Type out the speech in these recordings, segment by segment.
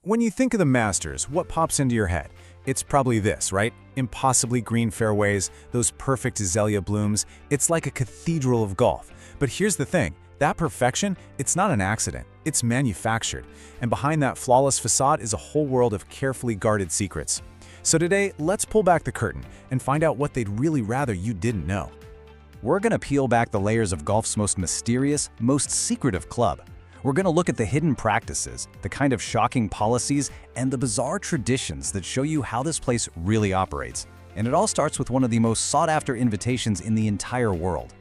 When you think of the Masters, what pops into your head? It's probably this, right? Impossibly green fairways, those perfect azalea blooms. It's like a cathedral of golf. But here's the thing, that perfection, it's not an accident. It's manufactured. And behind that flawless facade is a whole world of carefully guarded secrets. So today, let's pull back the curtain and find out what they'd really rather you didn't know. We're gonna peel back the layers of golf's most mysterious, most secretive club. We're gonna look at the hidden practices, the kind of shocking policies, and the bizarre traditions that show you how this place really operates. And it all starts with one of the most sought-after invitations in the entire world.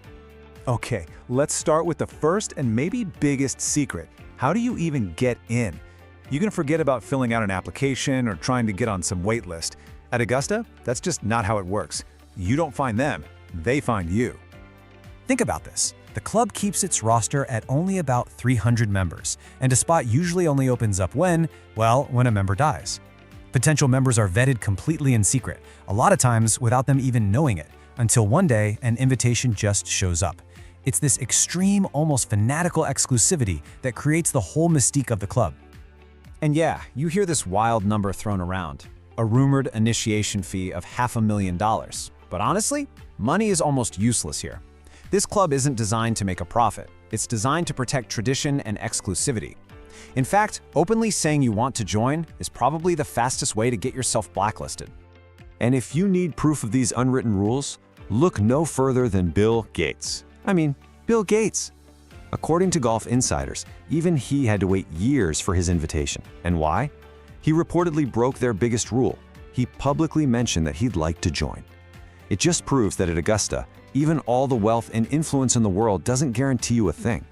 Okay, let's start with the first and maybe biggest secret. How do you even get in? You can forget about filling out an application or trying to get on some wait list. At Augusta, that's just not how it works. You don't find them, they find you. Think about this. The club keeps its roster at only about 300 members, and a spot usually only opens up when a member dies. Potential members are vetted completely in secret, a lot of times without them even knowing it, until one day an invitation just shows up. It's this extreme, almost fanatical exclusivity that creates the whole mystique of the club. And yeah, you hear this wild number thrown around, a rumored initiation fee of $500,000. But honestly, money is almost useless here. This club isn't designed to make a profit. It's designed to protect tradition and exclusivity. In fact, openly saying you want to join is probably the fastest way to get yourself blacklisted. And if you need proof of these unwritten rules, look no further than Bill Gates. Bill Gates. According to Golf Insiders, even he had to wait years for his invitation. And why? He reportedly broke their biggest rule. He publicly mentioned that he'd like to join. It just proves that at Augusta, even all the wealth and influence in the world doesn't guarantee you a thing.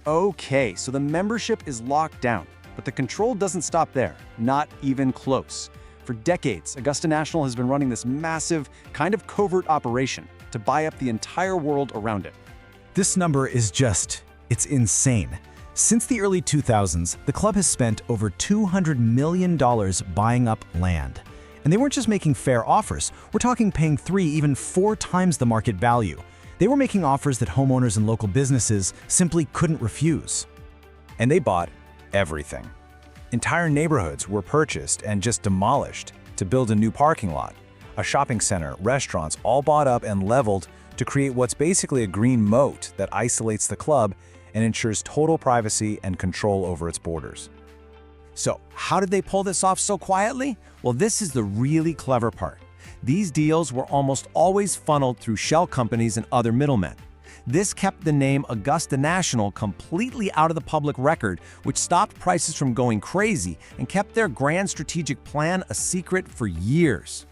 Okay, so the membership is locked down, but the control doesn't stop there, not even close. For decades, Augusta National has been running this massive, kind of covert operation to buy up the entire world around it. This number is it's insane. Since the early 2000s, the club has spent over $200 million buying up land. And they weren't just making fair offers, we're talking paying 3, even 4 times the market value. They were making offers that homeowners and local businesses simply couldn't refuse. And they bought everything. Entire neighborhoods were purchased and just demolished to build a new parking lot. A shopping center, restaurants, all bought up and leveled to create what's basically a green moat that isolates the club and ensures total privacy and control over its borders. So, how did they pull this off so quietly? Well, this is the really clever part. These deals were almost always funneled through shell companies and other middlemen. This kept the name Augusta National completely out of the public record, which stopped prices from going crazy and kept their grand strategic plan a secret for years.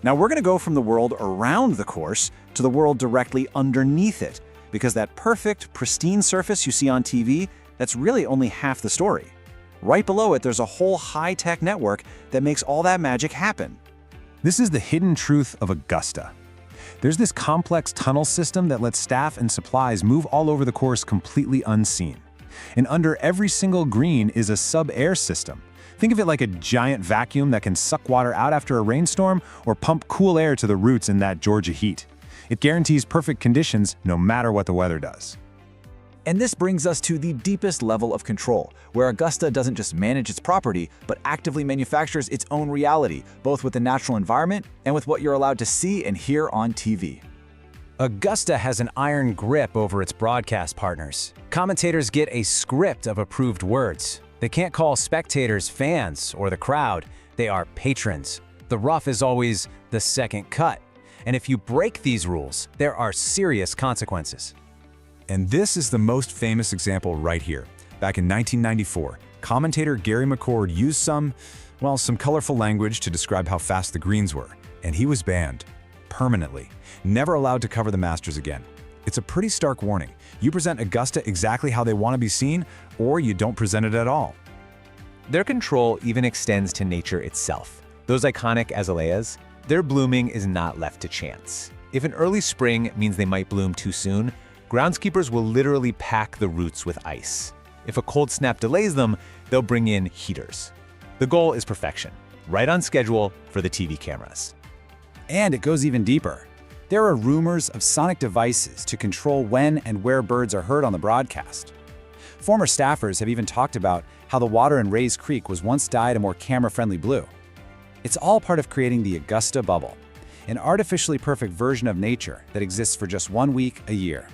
Now we're going to go from the world around the course to the world directly underneath it, because that perfect, pristine surface you see on TV, that's really only half the story. Right below it, there's a whole high-tech network that makes all that magic happen. This is the hidden truth of Augusta. There's this complex tunnel system that lets staff and supplies move all over the course completely unseen. And under every single green is a subair system. Think of it like a giant vacuum that can suck water out after a rainstorm or pump cool air to the roots in that Georgia heat. It guarantees perfect conditions no matter what the weather does. And this brings us to the deepest level of control, where Augusta doesn't just manage its property, but actively manufactures its own reality, both with the natural environment and with what you're allowed to see and hear on TV. Augusta has an iron grip over its broadcast partners. Commentators get a script of approved words. They can't call spectators fans or the crowd, they are patrons. The rough is always the second cut. And if you break these rules, there are serious consequences. And this is the most famous example right here. Back in 1994, commentator Gary McCord used some colorful language to describe how fast the greens were, and he was banned permanently, never allowed to cover the Masters again. It's a pretty stark warning. You present Augusta exactly how they want to be seen, or you don't present it at all. Their control even extends to nature itself. Those iconic azaleas, their blooming is not left to chance. If an early spring means they might bloom too soon, groundskeepers will literally pack the roots with ice. If a cold snap delays them, they'll bring in heaters. The goal is perfection, right on schedule for the TV cameras. And it goes even deeper. There are rumors of sonic devices to control when and where birds are heard on the broadcast. Former staffers have even talked about how the water in Rays Creek was once dyed a more camera-friendly blue. It's all part of creating the Augusta bubble, an artificially perfect version of nature that exists for just 1 week a year.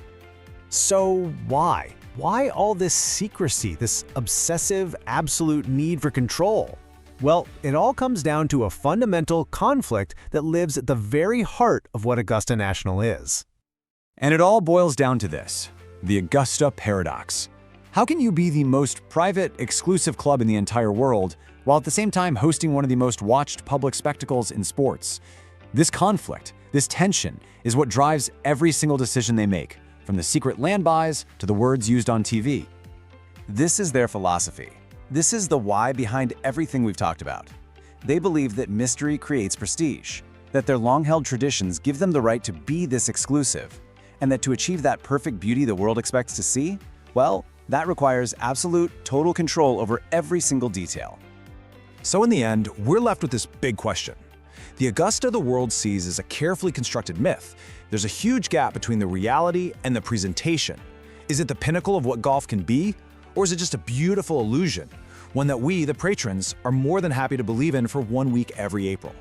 So why? Why all this secrecy, this obsessive, absolute need for control? Well, it all comes down to a fundamental conflict that lives at the very heart of what Augusta National is. And it all boils down to this: the Augusta paradox. How can you be the most private, exclusive club in the entire world while at the same time hosting one of the most watched public spectacles in sports? This conflict, this tension, is what drives every single decision they make, from the secret land buys to the words used on TV. This is their philosophy. This is the why behind everything we've talked about. They believe that mystery creates prestige, that their long-held traditions give them the right to be this exclusive, and that to achieve that perfect beauty the world expects to see, well, that requires absolute, total control over every single detail. So in the end, we're left with this big question. The Augusta the world sees as a carefully constructed myth. There's a huge gap between the reality and the presentation. Is it the pinnacle of what golf can be? Or is it just a beautiful illusion, one that we, the patrons, are more than happy to believe in for 1 week every April?